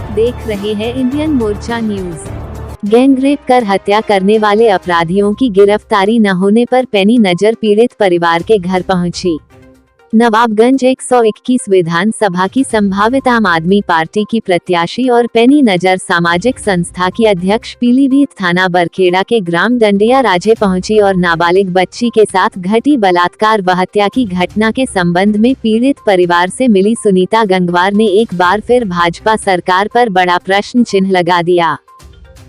आप देख रहे हैं इंडियन मोर्चा न्यूज। गैंगरेप कर हत्या करने वाले अपराधियों की गिरफ्तारी न होने पर पैनी नजर पीड़ित परिवार के घर पहुंची। नवाबगंज 121 विधानसभा की संभावित आम आदमी पार्टी की प्रत्याशी और पैनी नजर सामाजिक संस्था की अध्यक्ष पीलीभीत थाना बरखेड़ा के ग्राम डंडिया राजे पहुंची और नाबालिग बच्ची के साथ घटी बलात्कार व हत्या की घटना के संबंध में पीड़ित परिवार से मिली सुनीता गंगवार ने एक बार फिर भाजपा सरकार पर बड़ा प्रश्न चिन्ह लगा दिया,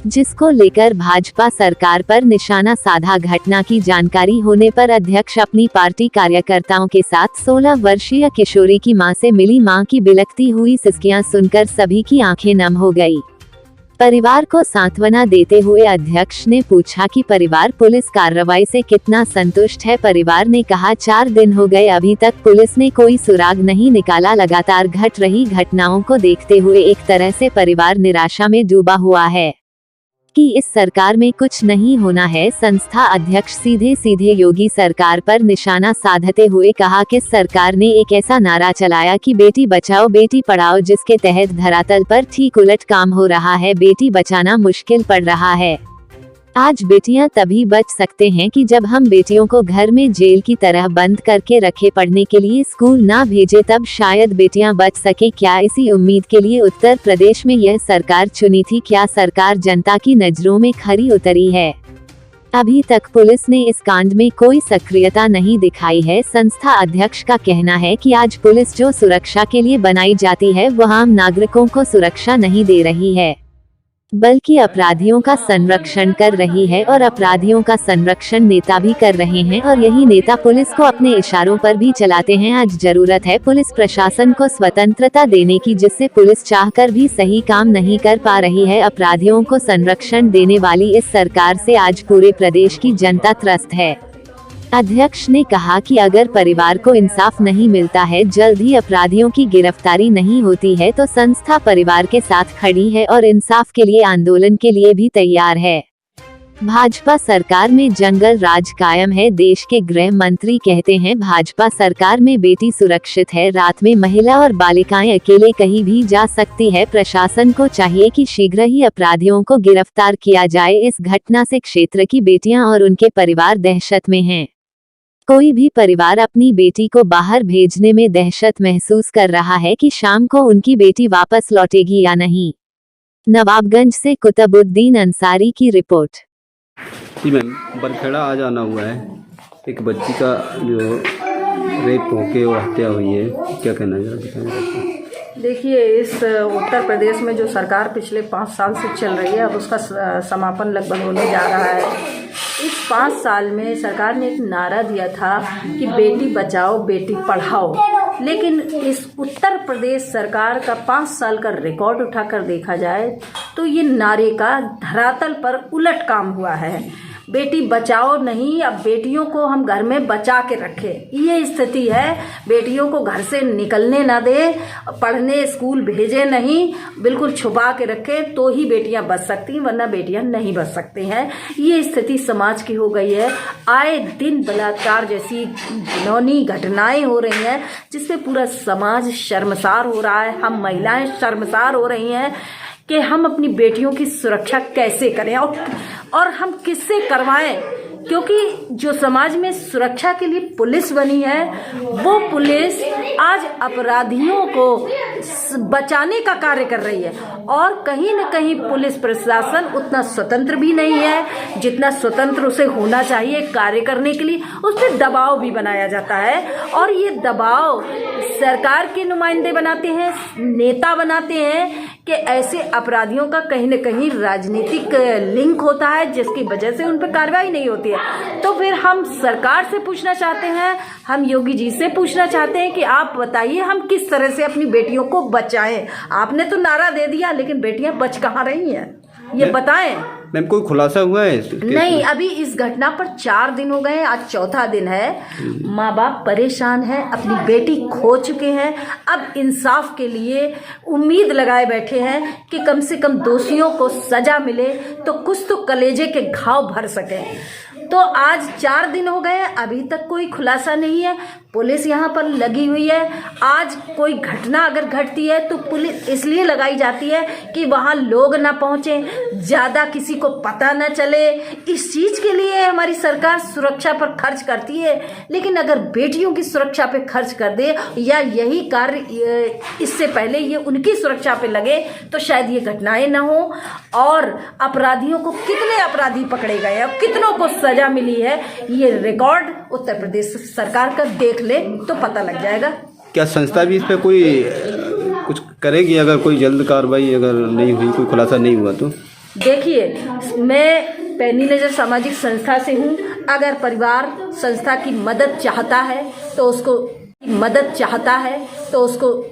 जिसको लेकर भाजपा सरकार पर निशाना साधा। घटना की जानकारी होने पर अध्यक्ष अपनी पार्टी कार्यकर्ताओं के साथ 16 वर्षीय किशोरी की मां से मिली। मां की बिलखती हुई सिसकियां सुनकर सभी की आंखें नम हो गई। परिवार को सांत्वना देते हुए अध्यक्ष ने पूछा कि परिवार पुलिस कार्रवाई से कितना संतुष्ट है। परिवार ने कहा 4 दिन हो गए, अभी तक पुलिस ने कोई सुराग नहीं निकाला। लगातार घट रही घटनाओं को देखते हुए एक तरह से परिवार निराशा में डूबा हुआ है कि इस सरकार में कुछ नहीं होना है। संस्था अध्यक्ष सीधे योगी सरकार पर निशाना साधते हुए कहा कि सरकार ने एक ऐसा नारा चलाया कि बेटी बचाओ बेटी पढ़ाओ, जिसके तहत धरातल पर ठीक उलट काम हो रहा है। बेटी बचाना मुश्किल पड़ रहा है। आज बेटियां तभी बच सकते हैं कि जब हम बेटियों को घर में जेल की तरह बंद करके रखे, पढ़ने के लिए स्कूल ना भेजे, तब शायद बेटियां बच सके। क्या इसी उम्मीद के लिए उत्तर प्रदेश में यह सरकार चुनी थी? क्या सरकार जनता की नजरों में खरी उतरी है? अभी तक पुलिस ने इस कांड में कोई सक्रियता नहीं दिखाई है। संस्था अध्यक्ष का कहना है कि आज पुलिस जो सुरक्षा के लिए बनाई जाती है वह आम नागरिकों को सुरक्षा नहीं दे रही है, बल्कि अपराधियों का संरक्षण कर रही है, और अपराधियों का संरक्षण नेता भी कर रहे हैं, और यही नेता पुलिस को अपने इशारों पर भी चलाते हैं। आज जरूरत है पुलिस प्रशासन को स्वतंत्रता देने की, जिससे पुलिस चाहकर भी सही काम नहीं कर पा रही है। अपराधियों को संरक्षण देने वाली इस सरकार से आज पूरे प्रदेश की जनता त्रस्त है। अध्यक्ष ने कहा कि अगर परिवार को इंसाफ नहीं मिलता है, जल्द ही अपराधियों की गिरफ्तारी नहीं होती है, तो संस्था परिवार के साथ खड़ी है और इंसाफ के लिए आंदोलन के लिए भी तैयार है। भाजपा सरकार में जंगल राज कायम है। देश के गृह मंत्री कहते हैं भाजपा सरकार में बेटी सुरक्षित है। रात में महिला और बालिकाएं अकेले कहीं भी जा सकती है। प्रशासन को चाहिए कि शीघ्र ही अपराधियों को गिरफ्तार किया जाए। इस घटना से क्षेत्र की बेटियां और उनके परिवार दहशत में हैं। कोई भी परिवार अपनी बेटी को बाहर भेजने में दहशत महसूस कर रहा है कि शाम को उनकी बेटी वापस लौटेगी या नहीं। नवाबगंज से कुतुबुद्दीन अंसारी की रिपोर्ट। जी मैम, बरखेड़ा आज आना हुआ है, एक बच्ची का जो रेप होके वो हत्या हुई है, क्या कहना है, जरा बताएं। देखिए, इस उत्तर प्रदेश में जो सरकार पिछले 5 साल से चल रही है, अब उसका समापन लगभग होने जा रहा है। इस 5 साल में सरकार ने एक नारा दिया था कि बेटी बचाओ बेटी पढ़ाओ, लेकिन इस उत्तर प्रदेश सरकार का 5 साल का रिकॉर्ड उठाकर देखा जाए तो ये नारे का धरातल पर उलट काम हुआ है। बेटी बचाओ नहीं, अब बेटियों को हम घर में बचा के रखें, ये स्थिति है। बेटियों को घर से निकलने ना दे, पढ़ने स्कूल भेजे नहीं, बिल्कुल छुपा के रखें, तो ही बेटियां बच सकती हैं, वरना बेटियां नहीं बच सकती हैं। ये स्थिति समाज की हो गई है। आए दिन बलात्कार जैसी घिनौनी घटनाएं हो रही हैं, जिससे पूरा समाज शर्मसार हो रहा है। हम महिलाएं शर्मसार हो रही हैं कि हम अपनी बेटियों की सुरक्षा कैसे करें और हम किससे करवाएं, क्योंकि जो समाज में सुरक्षा के लिए पुलिस बनी है, वो पुलिस आज अपराधियों को बचाने का कार्य कर रही है। और कहीं न कहीं पुलिस प्रशासन उतना स्वतंत्र भी नहीं है जितना स्वतंत्र उसे होना चाहिए कार्य करने के लिए। उस पर दबाव भी बनाया जाता है, और ये दबाव सरकार के नुमाइंदे बनाते हैं, नेता बनाते हैं कि ऐसे अपराधियों का कहीं न कहीं राजनीतिक लिंक होता है, जिसकी वजह से उन पर कार्रवाई नहीं होती है। तो फिर हम सरकार से पूछना चाहते हैं, हम योगी जी से पूछना चाहते हैं कि आप बताइए हम किस तरह से अपनी बेटियों को बचाएं। आपने तो नारा दे दिया, लेकिन बेटियां बच कहाँ रही हैं, ये बताएं। मैम, कोई खुलासा हुआ है? नहीं, अभी इस घटना पर 4 दिन हो गए, आज चौथा दिन है। माँ बाप परेशान हैं, अपनी बेटी खो चुके हैं। अब इंसाफ के लिए उम्मीद लगाए बैठे हैं कि कम से कम दोषियों को सजा मिले, तो कुछ तो कलेजे के घाव भर सकें। तो आज 4 दिन हो गए, अभी तक कोई खुलासा नहीं है। पुलिस यहाँ पर लगी हुई है। आज कोई घटना अगर घटती है तो पुलिस इसलिए लगाई जाती है कि वहाँ लोग ना पहुँचे, ज़्यादा किसी को पता ना चले। इस चीज़ के लिए हमारी सरकार सुरक्षा पर खर्च करती है। लेकिन अगर बेटियों की सुरक्षा पे खर्च कर दे या यही कार्य इससे पहले ये उनकी सुरक्षा पे लगे तो शायद ये घटनाएं ना हो। और अपराधियों को, कितने अपराधी पकड़े गए और कितनों को सजा मिली है, ये रिकॉर्ड उत्तर प्रदेश सरकार का देख ले तो पता लग जाएगा। क्या संस्था भी इस पे कोई कुछ करेगी अगर कोई जल्द कार्रवाई अगर नहीं हुई, कोई खुलासा नहीं हुआ तो? देखिए, मैं पैनी नज़र सामाजिक संस्था से हूँ। अगर परिवार संस्था की मदद चाहता है तो उसको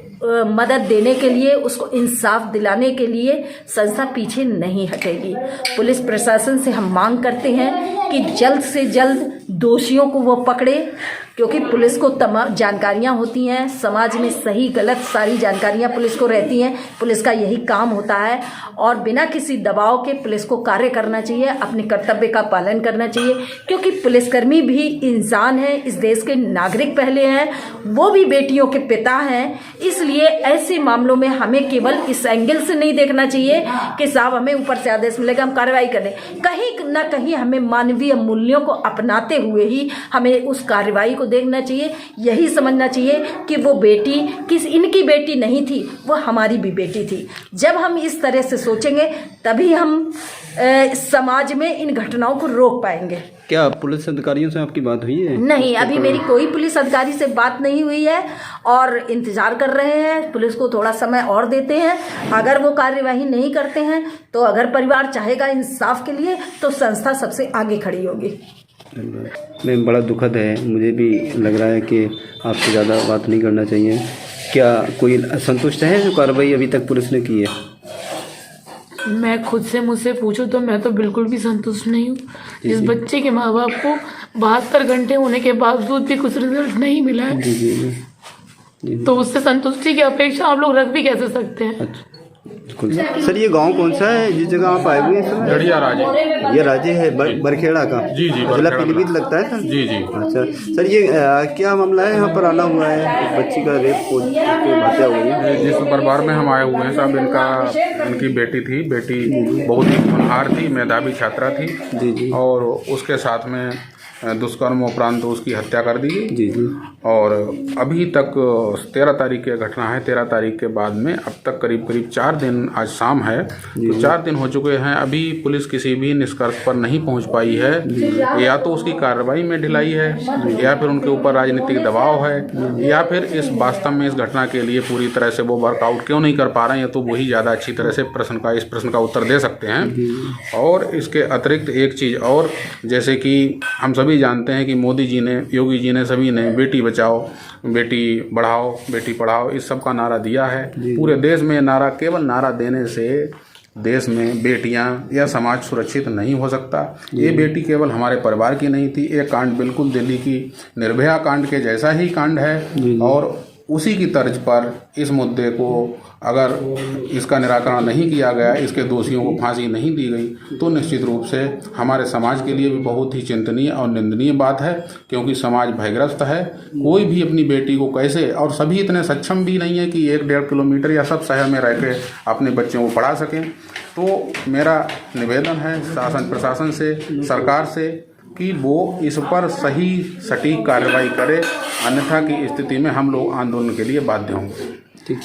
मदद देने के लिए, उसको इंसाफ दिलाने के लिए संस्था पीछे नहीं हटेगी। पुलिस प्रशासन से हम मांग करते हैं कि जल्द से जल्द दोषियों को वो पकड़े, क्योंकि पुलिस को तमाम जानकारियां होती हैं, समाज में सही गलत सारी जानकारियां पुलिस को रहती हैं। पुलिस का यही काम होता है और बिना किसी दबाव के पुलिस को कार्य करना चाहिए, अपने कर्तव्य का पालन करना चाहिए, क्योंकि पुलिसकर्मी भी इंसान है, इस देश के नागरिक पहले हैं, वो भी बेटियों के पिता हैं। इसलिए ऐसे मामलों में हमें केवल इस एंगल से नहीं देखना चाहिए कि साहब हमें ऊपर से आदेश मिलेगा हम कार्रवाई करें। कहीं ना कहीं हमें मानवीय मूल्यों को अपनाते हुए ही हमें उस कार्रवाई को देखना चाहिए। यही समझना चाहिए कि वो बेटी इनकी बेटी नहीं थी, वो हमारी भी बेटी थी। जब हम इस तरह से सोचेंगे तभी हम समाज में इन घटनाओं को रोक पाएंगे। क्या पुलिस अधिकारियों से आपकी बात हुई है? नहीं, अभी मेरी कोई पुलिस अधिकारी से बात नहीं हुई है और इंतजार कर रहे हैं। पुलिस को थोड़ा समय और देते हैं। अगर वो कार्यवाही नहीं करते हैं तो अगर परिवार चाहेगा इंसाफ के लिए तो संस्था सबसे आगे खड़ी होगी। मैम, बड़ा दुखद है, मुझे भी लग रहा है कि आपसे ज़्यादा बात नहीं करना चाहिए। क्या कोई असंतुष्ट है जो कार्रवाई अभी तक पुलिस ने की है? मैं खुद से मुझसे पूछूं तो मैं तो बिल्कुल भी संतुष्ट नहीं हूँ। जिस बच्चे के माँ बाप को 72 घंटे होने के बावजूद भी कुछ रिजल्ट नहीं मिला है, जी। तो उससे संतुष्टि की अपेक्षा आप लोग रख भी कैसे सकते हैं? अच्छा, सर ये गांव कौन सा है जिस जगह आप आए हुए हैं? जड़िया राजे। ये राजे है बरखेड़ा का? जी, जिला पीलीभीत लगता है सर? जी। अच्छा सर, ये क्या मामला है? यहाँ पर आना हुआ है, बच्ची का रेप हो हत्या हुई है। जिस परिवार में हम आए हुए हैं साहब, इनकी बेटी थी। बेटी बहुत ही होनहार थी, मेधावी छात्रा थी। जी। और उसके साथ में दुष्कर्म उपरांत उसकी हत्या कर दी गई। जी। और अभी तक 13 तारीख की घटना है। 13 तारीख के बाद में अब तक करीब 4 दिन, आज शाम है तो 4 दिन हो चुके हैं। अभी पुलिस किसी भी निष्कर्ष पर नहीं पहुंच पाई है। या तो उसकी कार्रवाई में ढिलाई है, या फिर उनके ऊपर राजनीतिक दबाव है, या फिर इस वास्तव में इस घटना के लिए पूरी तरह से वो वर्कआउट क्यों नहीं कर पा रहे हैं, तो वही ज़्यादा अच्छी तरह से इस प्रश्न का उत्तर दे सकते हैं। और इसके अतिरिक्त एक चीज़ और, जैसे कि हम सभी जानते हैं कि मोदी जी ने, योगी जी ने, सभी ने बेटी बचाओ, बेटी बढ़ाओ, बेटी पढ़ाओ, इस सब का नारा दिया है। पूरे देश में नारा, केवल नारा देने से देश में बेटियां या समाज सुरक्षित नहीं हो सकता। ये बेटी केवल हमारे परिवार की नहीं थी। ये कांड बिल्कुल दिल्ली की निर्भया कांड के जैसा ही कांड है और उसी की तर्ज पर इस मुद्दे को अगर इसका निराकरण नहीं किया गया, इसके दोषियों को फांसी नहीं दी गई, तो निश्चित रूप से हमारे समाज के लिए भी बहुत ही चिंतनीय और निंदनीय बात है, क्योंकि समाज भयग्रस्त है। कोई भी अपनी बेटी को कैसे, और सभी इतने सक्षम भी नहीं है कि 1-1.5 किलोमीटर या सब शहर में रह के अपने बच्चों को पढ़ा सकें। तो मेरा निवेदन है शासन प्रशासन से, सरकार से, कि वो इस पर सही सटीक कार्रवाई करे, अन्यथा की स्थिति में हम लोग आंदोलन के लिए बाध्य होंगे। ठीक।